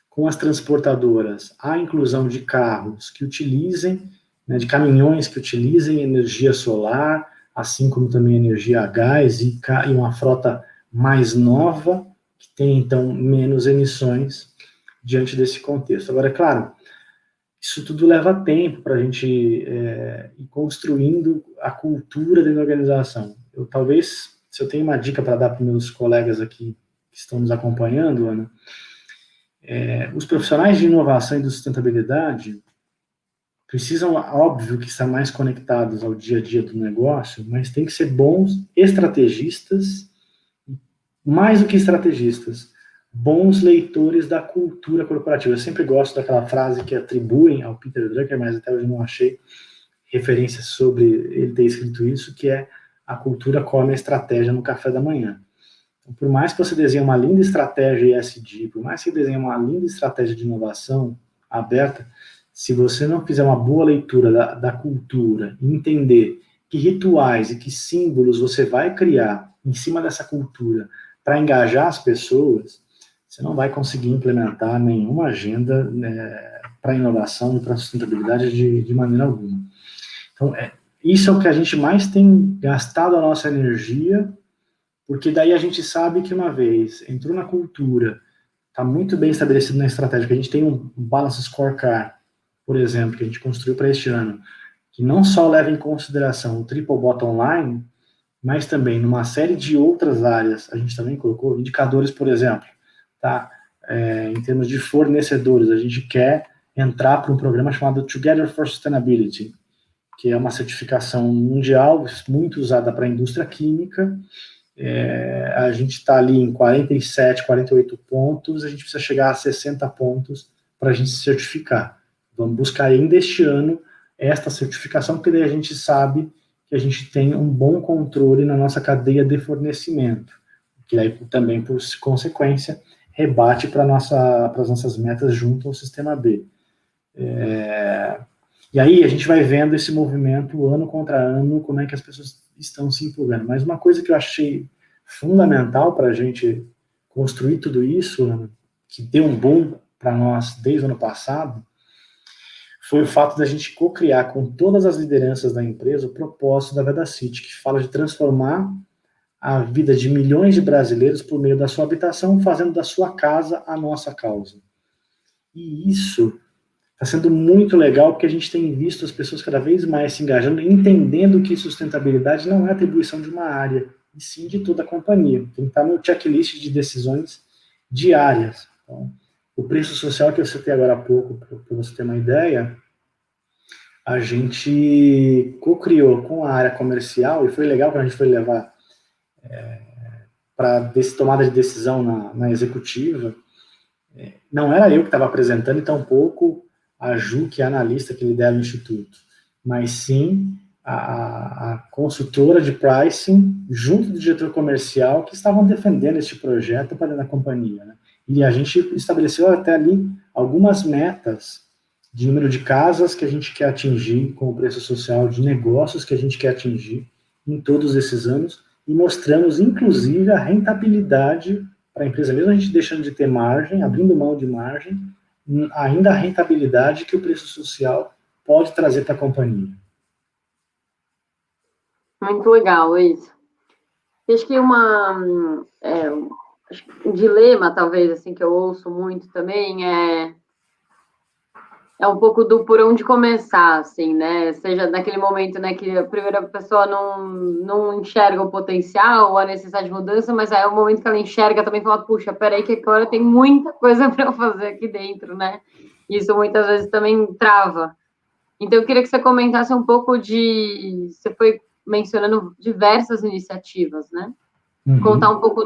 com as transportadoras, a inclusão de carros que utilizem, né, de caminhões que utilizem energia solar, assim como também energia a gás, e uma frota mais nova, que tem, então, menos emissões diante desse contexto. Agora, é claro, isso tudo leva tempo para a gente ir construindo a cultura dentro da organização. Talvez, se eu tenho uma dica para dar para meus colegas aqui que estão nos acompanhando, Ana, os profissionais de inovação e de sustentabilidade precisam, óbvio, que estar mais conectados ao dia a dia do negócio, mas tem que ser bons estrategistas, mais do que estrategistas, bons leitores da cultura corporativa. Eu sempre gosto daquela frase que atribuem ao Peter Drucker, mas até hoje não achei referência sobre ele ter escrito isso, que é a cultura come a estratégia no café da manhã. Então, por mais que você desenhe uma linda estratégia ESG, por mais que você desenhe uma linda estratégia de inovação aberta, se você não fizer uma boa leitura da cultura, entender que rituais e que símbolos você vai criar em cima dessa cultura para engajar as pessoas, você não vai conseguir implementar nenhuma agenda, né, para inovação e para sustentabilidade de maneira alguma. Então, isso é o que a gente mais tem gastado a nossa energia, porque daí a gente sabe que uma vez entrou na cultura, está muito bem estabelecido na estratégia, que a gente tem um Balance Scorecard, por exemplo, que a gente construiu para este ano, que não só leva em consideração o triple bottom line, mas também numa série de outras áreas, a gente também colocou indicadores, por exemplo, tá? Em termos de fornecedores, a gente quer entrar para um programa chamado Together for Sustainability, que é uma certificação mundial, muito usada para a indústria química. A gente está ali em 47, 48 pontos, a gente precisa chegar a 60 pontos para a gente se certificar. Vamos buscar ainda este ano esta certificação, porque daí a gente sabe que a gente tem um bom controle na nossa cadeia de fornecimento, que aí também, por consequência, rebate para as nossas metas junto ao Sistema B. E aí a gente vai vendo esse movimento ano contra ano, como é que as pessoas estão se empolgando. Mas uma coisa que eu achei fundamental para a gente construir tudo isso, que deu um boom para nós desde o ano passado, foi o fato da gente co-criar com todas as lideranças da empresa o propósito da Vedacity, que fala de transformar a vida de milhões de brasileiros por meio da sua habitação, fazendo da sua casa a nossa causa. E isso está sendo muito legal, porque a gente tem visto as pessoas cada vez mais se engajando, entendendo que sustentabilidade não é atribuição de uma área, e sim de toda a companhia. Tem que estar no checklist de decisões diárias. Então, o preço social que eu citei agora há pouco, para você ter uma ideia, a gente co-criou com a área comercial, e foi legal quando a gente foi levar para tomada de decisão na executiva. Não era eu que estava apresentando, e tampouco a Ju, que é a analista que lidera o Instituto, mas sim a consultora de pricing, junto do diretor comercial, que estavam defendendo este projeto para dentro da companhia, né? E a gente estabeleceu até ali algumas metas de número de casas que a gente quer atingir com o preço social, de negócios que a gente quer atingir em todos esses anos, e mostramos, inclusive, a rentabilidade para a empresa, mesmo a gente deixando de ter margem, abrindo mão de margem, ainda a rentabilidade que o preço social pode trazer para a companhia. Muito legal isso. Acho que um dilema, talvez, assim, que eu ouço muito também é um pouco do por onde começar, assim, né? Seja naquele momento, né, que a primeira pessoa não enxerga o potencial ou a necessidade de mudança, mas aí é o momento que ela enxerga também e fala, puxa, peraí que agora tem muita coisa para eu fazer aqui dentro, né? Isso muitas vezes também trava. Então, eu queria que você comentasse um pouco você foi mencionando diversas iniciativas, né? Uhum. Contar um pouco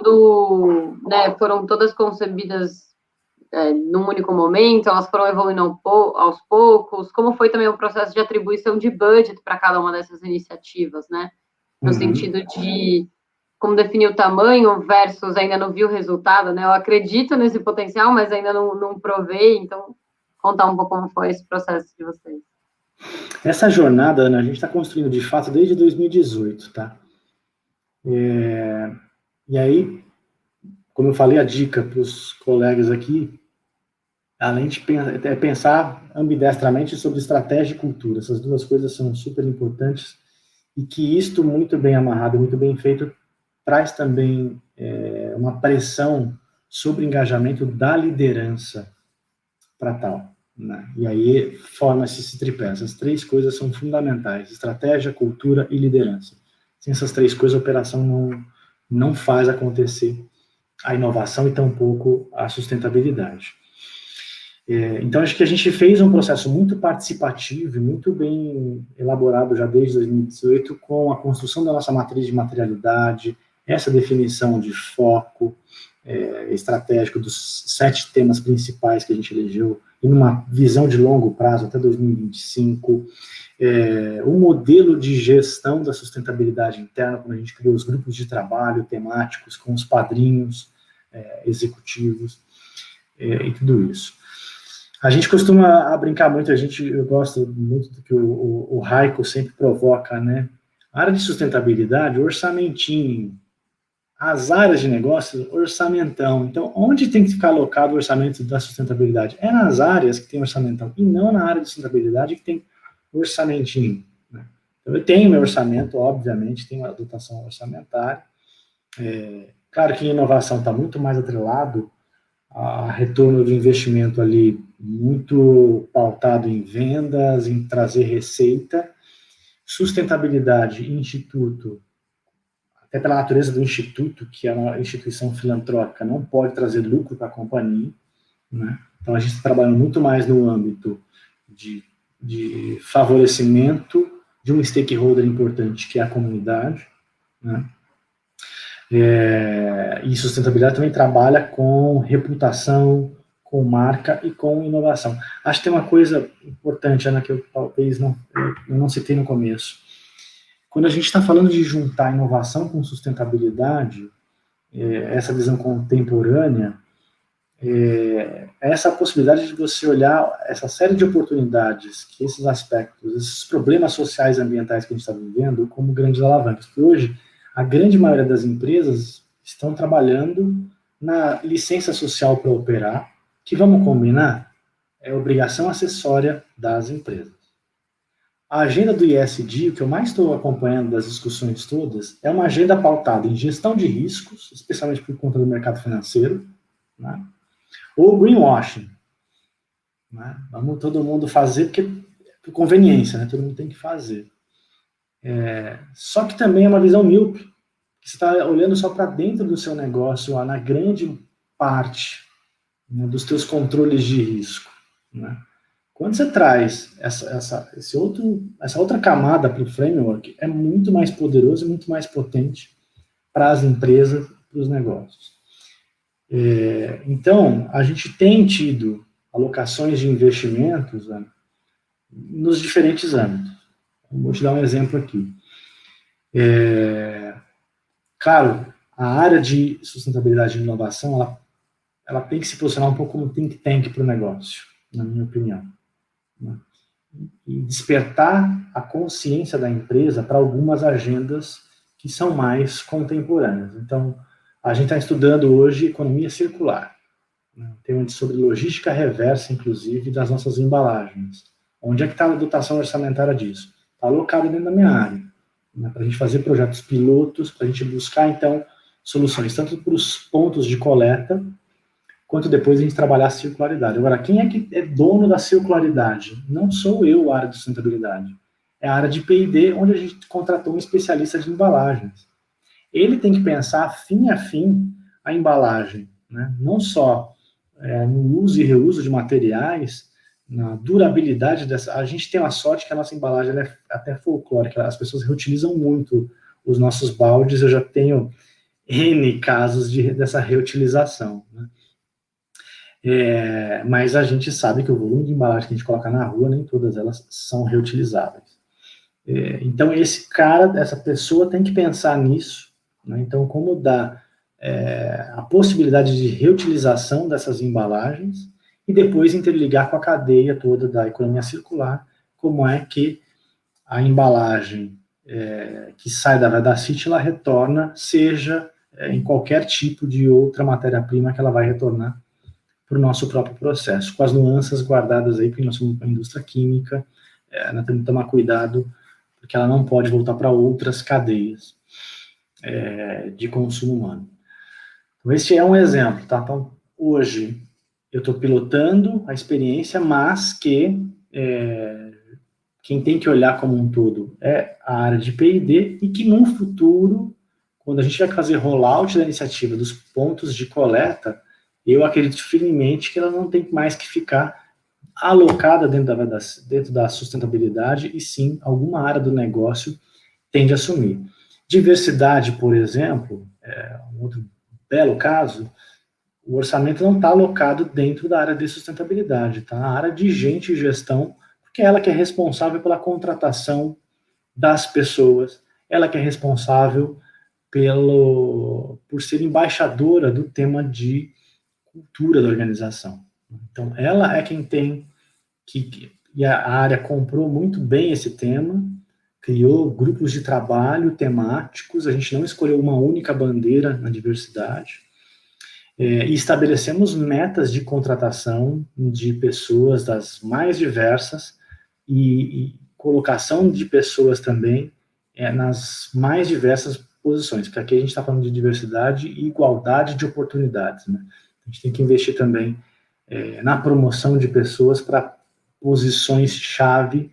né, foram todas concebidas num único momento, elas foram evoluindo aos poucos, como foi também o processo de atribuição de budget para cada uma dessas iniciativas, né? No sentido de como definir o tamanho versus ainda não vi o resultado, né? Eu acredito nesse potencial, mas ainda não provei, então contar um pouco como foi esse processo de vocês. Essa jornada, Ana, a gente está construindo de fato desde 2018, tá? E aí, como eu falei, a dica para os colegas aqui, além de pensar ambidestramente sobre estratégia e cultura. Essas duas coisas são super importantes e que isto muito bem amarrado, muito bem feito, traz também uma pressão sobre o engajamento da liderança para tal. Né? E aí forma-se esse tripé. Essas três coisas são fundamentais: estratégia, cultura e liderança. Sem essas três coisas, a operação não faz acontecer a inovação e tampouco a sustentabilidade. Então, acho que a gente fez um processo muito participativo e muito bem elaborado já desde 2018, com a construção da nossa matriz de materialidade, essa definição de foco estratégico dos 7 temas principais que a gente elegeu, e numa visão de longo prazo, até 2025, o modelo de gestão da sustentabilidade interna, quando a gente criou os grupos de trabalho temáticos com os padrinhos executivos, e tudo isso. A gente costuma brincar muito, eu gosto muito do que o Heiko sempre provoca, né? A área de sustentabilidade, orçamentinho. As áreas de negócio, orçamentão. Então, onde tem que ficar alocado o orçamento da sustentabilidade? É nas áreas que tem orçamentão, e não na área de sustentabilidade que tem orçamentinho. Né? Então, eu tenho meu orçamento, obviamente, tenho a dotação orçamentária. Claro que a inovação está muito mais atrelado a retorno de investimento ali muito pautado em vendas, em trazer receita. Sustentabilidade, instituto, até pela natureza do instituto, que é uma instituição filantrópica, não pode trazer lucro para a companhia. Né? Então, a gente está trabalhando muito mais no âmbito de favorecimento de um stakeholder importante, que é a comunidade. Né? E sustentabilidade também trabalha com reputação, com marca e com inovação. Acho que tem uma coisa importante, Ana, que eu talvez eu não citei no começo. Quando a gente está falando de juntar inovação com sustentabilidade, essa visão contemporânea, essa possibilidade de você olhar essa série de oportunidades, que esses aspectos, esses problemas sociais e ambientais que a gente está vivendo, como grandes alavancas. Porque hoje, a grande maioria das empresas estão trabalhando na licença social para operar, que, vamos combinar, é obrigação acessória das empresas. A agenda do ESG, o que eu mais estou acompanhando das discussões todas, é uma agenda pautada em gestão de riscos, especialmente por conta do mercado financeiro, né? Ou greenwashing. Né? Vamos todo mundo fazer porque por conveniência, né? Todo mundo tem que fazer. Só que também é uma visão míope, que você está olhando só para dentro do seu negócio, lá na grande parte, né, dos teus controles de risco. Né? Quando você traz essa outra camada para o framework, é muito mais poderoso e muito mais potente para as empresas, para os negócios. Então, a gente tem tido alocações de investimentos, né, nos diferentes âmbitos. Vou te dar um exemplo aqui. Claro, a área de sustentabilidade e inovação, ela tem que se posicionar um pouco como think tank para o negócio, na minha opinião. Né? E despertar a consciência da empresa para algumas agendas que são mais contemporâneas. Então, a gente está estudando hoje economia circular, né? Tem um sobre logística reversa, inclusive, das nossas embalagens. Onde é que está a dotação orçamentária disso? Está alocado dentro da minha área, né? Para a gente fazer projetos pilotos, para a gente buscar, então, soluções, tanto para os pontos de coleta, quanto depois a gente trabalhar a circularidade. Agora, quem é que é dono da circularidade? Não sou eu, a área de sustentabilidade. É a área de P&D, onde a gente contratou um especialista de embalagens. Ele tem que pensar fim a fim a embalagem, né? Não só no uso e reuso de materiais, na durabilidade dessa. A gente tem a sorte que a nossa embalagem é até folclórica, as pessoas reutilizam muito os nossos baldes, eu já tenho N casos dessa reutilização, né? Mas a gente sabe que o volume de embalagem que a gente coloca na rua, nem todas elas são reutilizáveis. Então, essa pessoa tem que pensar nisso, né? Então, como dar a possibilidade de reutilização dessas embalagens e depois interligar com a cadeia toda da economia circular, como é que a embalagem que sai da Vedacity, ela retorna, seja em qualquer tipo de outra matéria-prima que ela vai retornar para o nosso próprio processo, com as nuances guardadas aí, porque nós somos uma indústria química, nós temos que tomar cuidado, porque ela não pode voltar para outras cadeias de consumo humano. Então, este é um exemplo, tá? Então, hoje, eu estou pilotando a experiência, mas que quem tem que olhar como um todo é a área de P&D, e que no futuro, quando a gente vai fazer rollout da iniciativa dos pontos de coleta, eu acredito firmemente que ela não tem mais que ficar alocada dentro da sustentabilidade, e sim, alguma área do negócio tende a assumir. Diversidade, por exemplo, um outro belo caso, o orçamento não está alocado dentro da área de sustentabilidade, está na área de gente e gestão, porque é ela que é responsável pela contratação das pessoas, ela que é responsável por ser embaixadora do tema de cultura da organização. Então, ela é quem tem e a área comprou muito bem esse tema, criou grupos de trabalho temáticos, a gente não escolheu uma única bandeira na diversidade, e estabelecemos metas de contratação de pessoas das mais diversas e colocação de pessoas também nas mais diversas posições, porque aqui a gente está falando de diversidade e igualdade de oportunidades, né? A gente tem que investir também na promoção de pessoas para posições-chave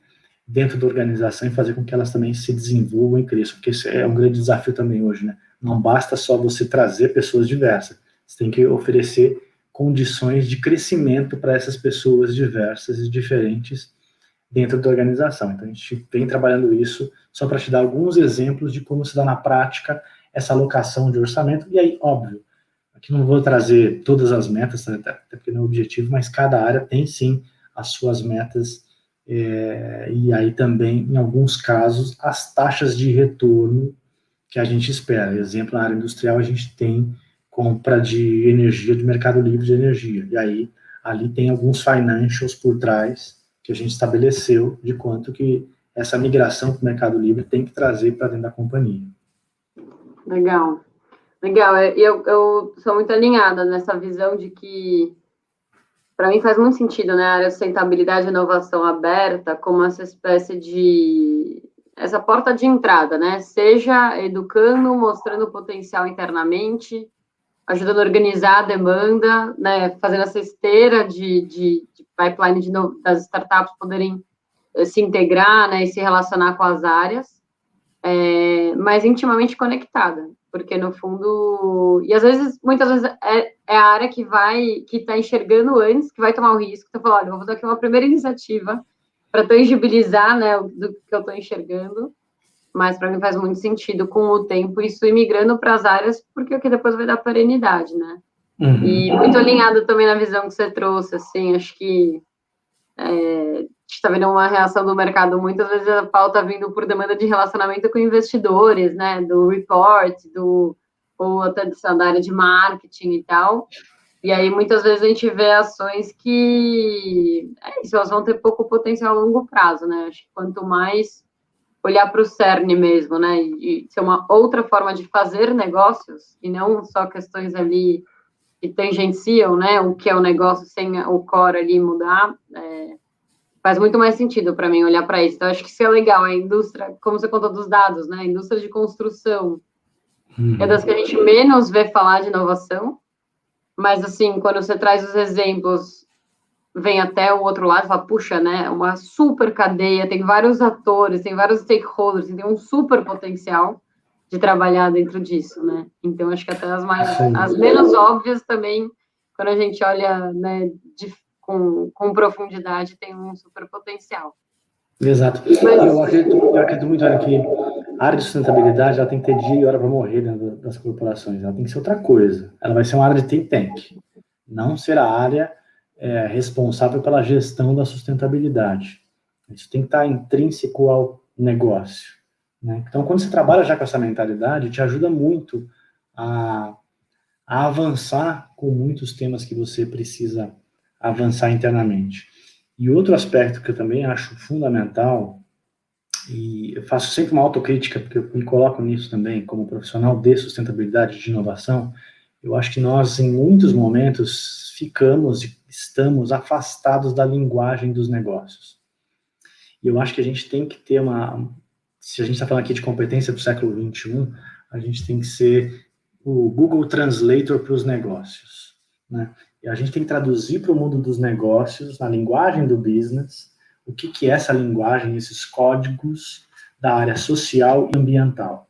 dentro da organização e fazer com que elas também se desenvolvam e cresçam, porque esse é um grande desafio também hoje, né? Não basta só você trazer pessoas diversas, você tem que oferecer condições de crescimento para essas pessoas diversas e diferentes dentro da organização. Então, a gente vem trabalhando isso só para te dar alguns exemplos de como se dá na prática essa alocação de orçamento. E aí, óbvio, aqui não vou trazer todas as metas, até porque não é o objetivo, mas cada área tem sim as suas metas, e aí também, em alguns casos, as taxas de retorno que a gente espera. Exemplo, na área industrial, a gente tem compra de energia, de mercado livre de energia, e aí ali tem alguns financials por trás que a gente estabeleceu de quanto que essa migração para o mercado livre tem que trazer para dentro da companhia. Legal. Legal, eu sou muito alinhada nessa visão de que, para mim, faz muito sentido, né, a área de sustentabilidade e inovação aberta como essa espécie de, essa porta de entrada, né, seja educando, mostrando o potencial internamente, ajudando a organizar a demanda, né, fazendo essa esteira de pipeline das startups poderem se integrar, né, e se relacionar com as áreas, mas intimamente conectada, porque no fundo, e às vezes, muitas vezes é a área que está enxergando antes, que vai tomar o risco, então fala, olha, vou fazer aqui uma primeira iniciativa para tangibilizar, né, do que eu estou enxergando, mas para mim faz muito sentido com o tempo isso ir migrando para as áreas, porque é o que depois vai dar perenidade, né? Uhum. E muito alinhado também na visão que você trouxe, assim, acho que a gente está vendo uma reação do mercado, muitas vezes a pauta vindo por demanda de relacionamento com investidores, né, do report, ou até da área de marketing e tal, e aí muitas vezes a gente vê ações que, elas vão ter pouco potencial a longo prazo, né, acho que quanto mais olhar para o cerne mesmo, né, e ser uma outra forma de fazer negócios, e não só questões ali que tangenciam, né, o que é o negócio sem o core ali mudar, faz muito mais sentido para mim olhar para isso. Então, acho que isso é legal, a indústria, como você contou dos dados, né, a indústria de construção é das que a gente menos vê falar de inovação, mas, assim, quando você traz os exemplos, vem até o outro lado e fala, puxa, né, uma super cadeia, tem vários atores, tem vários stakeholders, tem um super potencial de trabalhar dentro disso, né? Então, acho que até as menos óbvias também, quando a gente olha, né, com profundidade, tem um super potencial. Exato. Eu acredito muito que a área de sustentabilidade ela tem que ter dia e hora para morrer dentro das corporações. Ela tem que ser outra coisa. Ela vai ser uma área de think tank, não ser a área responsável pela gestão da sustentabilidade. Isso tem que estar intrínseco ao negócio, né? Então, quando você trabalha já com essa mentalidade, te ajuda muito a avançar com muitos temas que você precisa avançar internamente. E outro aspecto que eu também acho fundamental e eu faço sempre uma autocrítica, porque eu me coloco nisso também, como profissional de sustentabilidade, de inovação. Eu acho que nós, em muitos momentos, ficamos e estamos afastados da linguagem dos negócios. E eu acho que a gente tem que ter se a gente está falando aqui de competência do século XXI, a gente tem que ser o Google Translator para os negócios, né? E a gente tem que traduzir para o mundo dos negócios, na linguagem do business, o que é essa linguagem, esses códigos da área social e ambiental.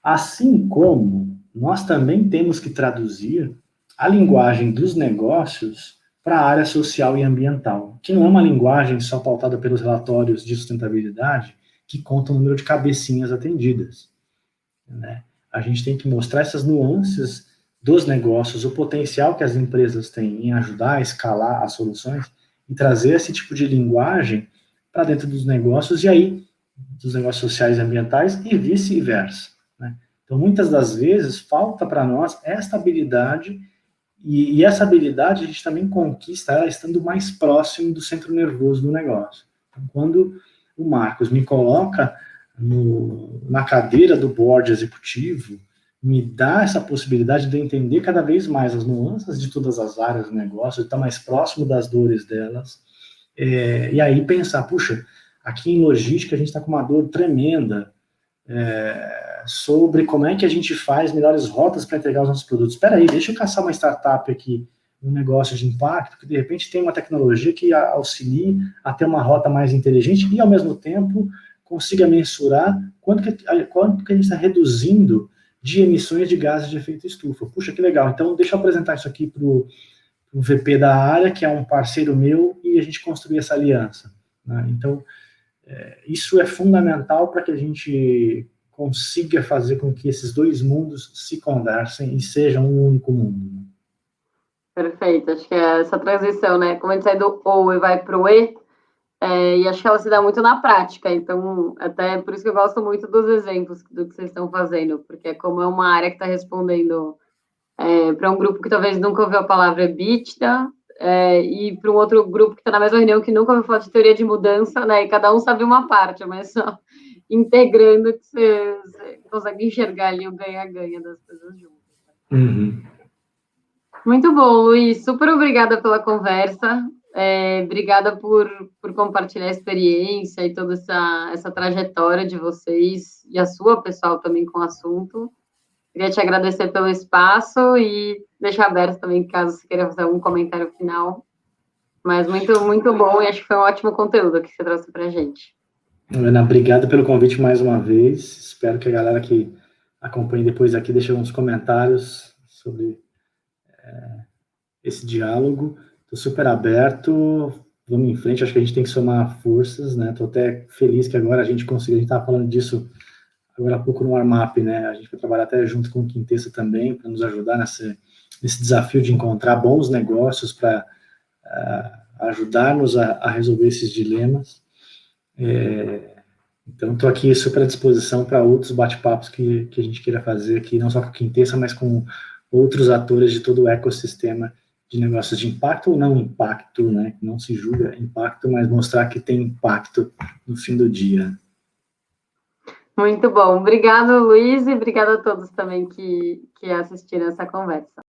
Assim como nós também temos que traduzir a linguagem dos negócios para a área social e ambiental, que não é uma linguagem só pautada pelos relatórios de sustentabilidade que contam o número de cabecinhas atendidas, né? A gente tem que mostrar essas nuances dos negócios, o potencial que as empresas têm em ajudar a escalar as soluções e trazer esse tipo de linguagem para dentro dos negócios, e aí dos negócios sociais e ambientais, e vice-versa, né? Então, muitas das vezes, falta para nós esta habilidade, e essa habilidade a gente também conquista ela estando mais próximo do centro nervoso do negócio. Então, quando o Marcos me coloca na cadeira do board executivo, me dá essa possibilidade de entender cada vez mais as nuances de todas as áreas do negócio, de estar mais próximo das dores delas, e aí pensar, puxa, aqui em logística a gente está com uma dor tremenda, sobre como é que a gente faz melhores rotas para entregar os nossos produtos. Espera aí, deixa eu caçar uma startup aqui, um negócio de impacto, que de repente tem uma tecnologia que auxilie a ter uma rota mais inteligente e, ao mesmo tempo, consiga mensurar quanto que a gente está reduzindo de emissões de gases de efeito estufa. Puxa, que legal. Então, deixa eu apresentar isso aqui para o VP da área, que é um parceiro meu, e a gente construir essa aliança, né? Então, isso é fundamental para que a gente consiga fazer com que esses dois mundos se conversem e sejam um único mundo. Perfeito, acho que é essa transição, né? Como a gente sai do O e vai para o E, e acho que ela se dá muito na prática, então, até por isso que eu gosto muito dos exemplos do que vocês estão fazendo, porque como é uma área que está respondendo para um grupo que talvez nunca ouviu a palavra EBITDA, e para um outro grupo que está na mesma reunião que nunca ouviu falar de teoria de mudança, né? E cada um sabe uma parte, mas só integrando que você consegue enxergar ali o ganha-ganha das coisas juntas. Uhum. Muito bom, Luiz. Super obrigada pela conversa. Obrigada por compartilhar a experiência e toda essa trajetória de vocês e a sua, pessoal, também com o assunto. Queria te agradecer pelo espaço e deixar aberto também, caso você queira fazer algum comentário final. Mas muito, muito bom e acho que foi um ótimo conteúdo que você trouxe para a gente. Ana, obrigado pelo convite mais uma vez. Espero que a galera que acompanhe depois aqui deixe uns comentários sobre esse diálogo. Estou super aberto. Vamos em frente. Acho que a gente tem que somar forças, né? Estou até feliz que agora a gente conseguiu. A gente estava falando disso agora há pouco no Armap, né? A gente vai trabalhar até junto com o Quintessa também para nos ajudar nesse desafio de encontrar bons negócios para ajudar-nos a resolver esses dilemas. Então, estou aqui super à disposição para outros bate-papos que a gente queira fazer aqui, não só com o Quintessa, mas com outros atores de todo o ecossistema de negócios de impacto ou não impacto, né? Não se julga impacto, mas mostrar que tem impacto no fim do dia. Muito bom. Obrigado, Luiz, e obrigado a todos também que assistiram essa conversa.